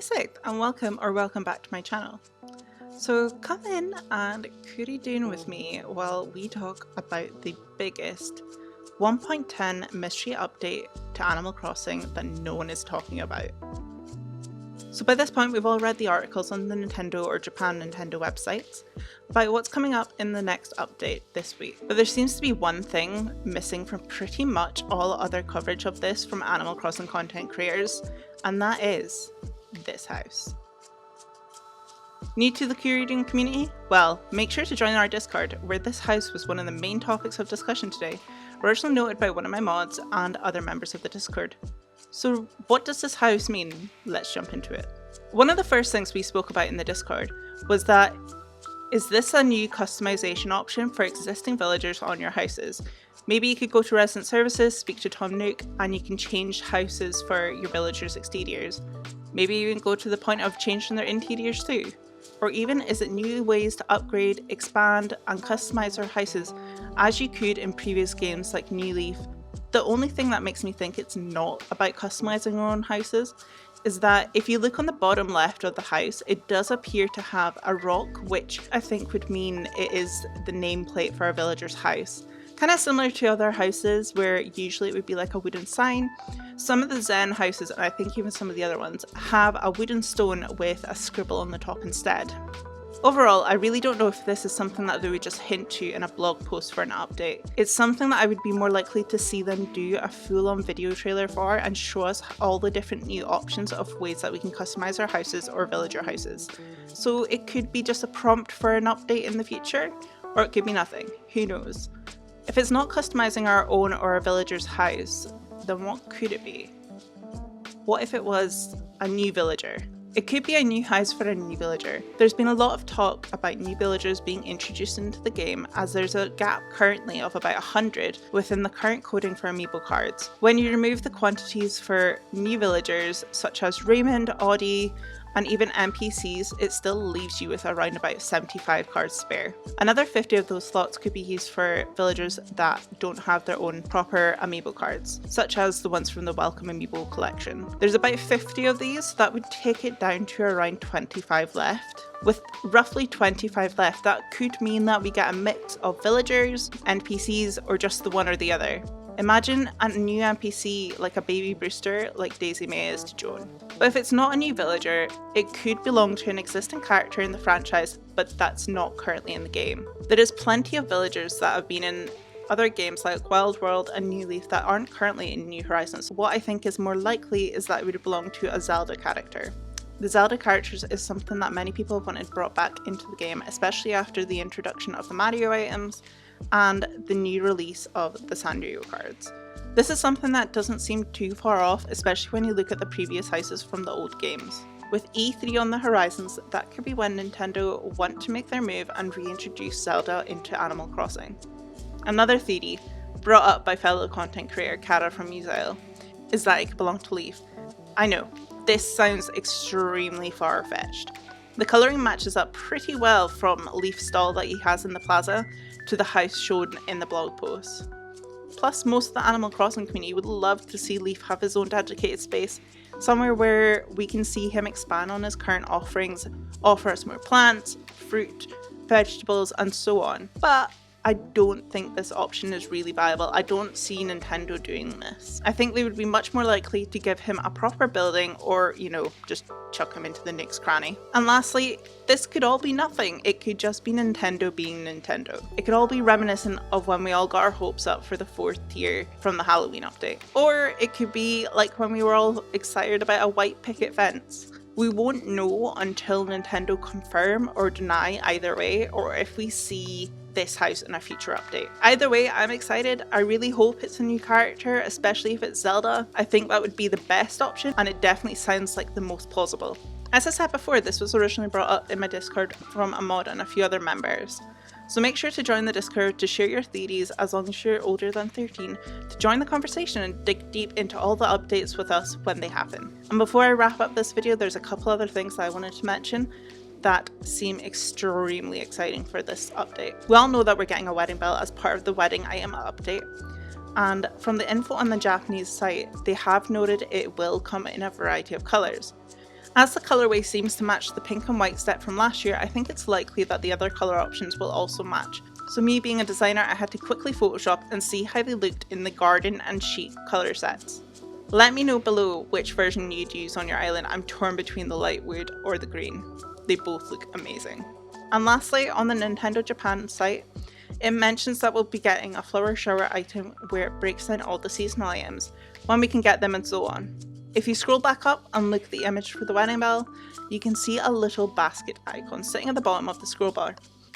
26th and welcome back to my channel. So come in and coori Doon with me while we talk about the biggest 1.10 mystery update to Animal Crossing that no one is talking about. So by this point we've all read the articles on the Nintendo or Japan Nintendo websites about what's coming up in the next update this week. But there seems to be one thing missing from pretty much all other coverage of this from Animal Crossing content creators, and that is this house. New to the coori Doon community? Well, make sure to join our Discord, where this house was one of the main topics of discussion today, originally noted by one of my mods and other members of the Discord. So what does this house mean? Let's jump into it. One of the first things we spoke about in the Discord was that, is this a new customization option for existing villagers on your houses? Maybe you could go to resident services, speak to Tom Nook, and you can change houses for your villagers' exteriors. Maybe you can go to the point of changing their interiors too. Or even is it new ways to upgrade, expand, and customize our houses as you could in previous games like New Leaf? The only thing that makes me think it's not about customizing our own houses is that if you look on the bottom left of the house, it does appear to have a rock, which I think would mean it is the nameplate for a villager's house. Kind of similar to other houses where usually it would be like a wooden sign. Some of the Zen houses, and I think even some of the other ones, have a wooden stone with a scribble on the top instead. Overall, I really don't know if this is something that they would just hint to in a blog post for an update. It's something that I would be more likely to see them do a full-on video trailer for and show us all the different new options of ways that we can customize our houses or villager houses. So it could be just a prompt for an update in the future, or it could be nothing, who knows. If it's not customizing our own or a villager's house, then what could it be? What if it was a new villager? It could be a new house for a new villager. There's been a lot of talk about new villagers being introduced into the game, as there's a gap currently of about 100 within the current coding for amiibo cards. When you remove the quantities for new villagers such as Raymond, Audie, and even NPCs, it still leaves you with around about 75 cards spare. Another 50 of those slots could be used for villagers that don't have their own proper amiibo cards, such as the ones from the Welcome Amiibo collection. There's about 50 of these, that would take it down to around 25 left. With roughly 25 left, that could mean that we get a mix of villagers, NPCs, or just the one or the other. Imagine a new NPC like a baby Brewster like Daisy May is to Joan. But if it's not a new villager, it could belong to an existing character in the franchise, but that's not currently in the game. There is plenty of villagers that have been in other games like Wild World and New Leaf that aren't currently in New Horizons. What I think is more likely is that it would belong to a Zelda character. The Zelda characters is something that many people have wanted brought back into the game, especially after the introduction of the Mario items and the new release of the Sanrio cards. This is something that doesn't seem too far off, especially when you look at the previous houses from the old games. With E3 on the horizons, that could be when Nintendo want to make their move and reintroduce Zelda into Animal Crossing. Another theory, brought up by fellow content creator Kara from Musail, is that it could belong to Leaf. I know, this sounds extremely far-fetched. The colouring matches up pretty well from Leaf's stall that he has in the plaza to the house shown in the blog post. Plus, most of the Animal Crossing community would love to see Leaf have his own dedicated space, somewhere where we can see him expand on his current offerings, offer us more plants, fruit, vegetables, and so on. But I don't think this option is really viable. I don't see Nintendo doing this. I think they would be much more likely to give him a proper building or, just chuck him into the next cranny. And lastly, this could all be nothing. It could just be Nintendo being Nintendo. It could all be reminiscent of when we all got our hopes up for the 4th tier from the Halloween update. Or it could be like when we were all excited about a white picket fence. We won't know until Nintendo confirm or deny either way, or if we see this house in a future update. Either way, I'm excited. I really hope it's a new character, especially if it's Zelda. I think that would be the best option, and it definitely sounds like the most plausible. As I said before, this was originally brought up in my Discord from a mod and a few other members. So make sure to join the Discord to share your theories as long as you're older than 13, to join the conversation and dig deep into all the updates with us when they happen. And before I wrap up this video, there's a couple other things that I wanted to mention that seem extremely exciting for this update. We all know that we're getting a wedding bell as part of the wedding item update, and from the info on the Japanese site, they have noted it will come in a variety of colours. As the colourway seems to match the pink and white set from last year, I think it's likely that the other colour options will also match. So me being a designer, I had to quickly Photoshop and see how they looked in the garden and sheep colour sets. Let me know below which version you'd use on your island. I'm torn between the light wood or the green. They both look amazing. And lastly, on the Nintendo Japan site, it mentions that we'll be getting a flower shower item where it breaks down all the seasonal items, when we can get them and so on. If you scroll back up and look at the image for the wedding bell, you can see a little basket icon sitting at the bottom of the scroll bar.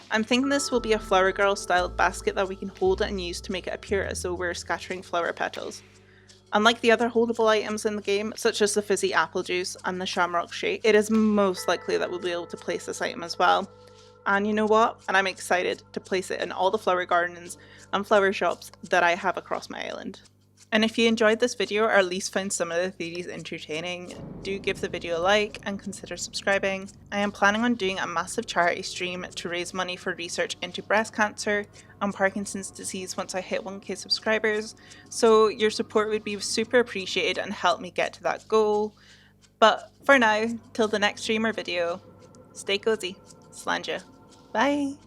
I'm thinking this will be a flower girl styled basket that we can hold and use to make it appear as though we're scattering flower petals. Unlike the other holdable items in the game, such as the fizzy apple juice and the shamrock shake, it is most likely that we'll be able to place this item as well. And you know what? And I'm excited to place it in all the flower gardens and flower shops that I have across my island. And if you enjoyed this video or at least found some of the theories entertaining, do give the video a like and consider subscribing. I am planning on doing a massive charity stream to raise money for research into breast cancer and Parkinson's disease once I hit 1k subscribers, so your support would be super appreciated and help me get to that goal. But for now, till the next stream or video, stay cozy. Slanja. Bye!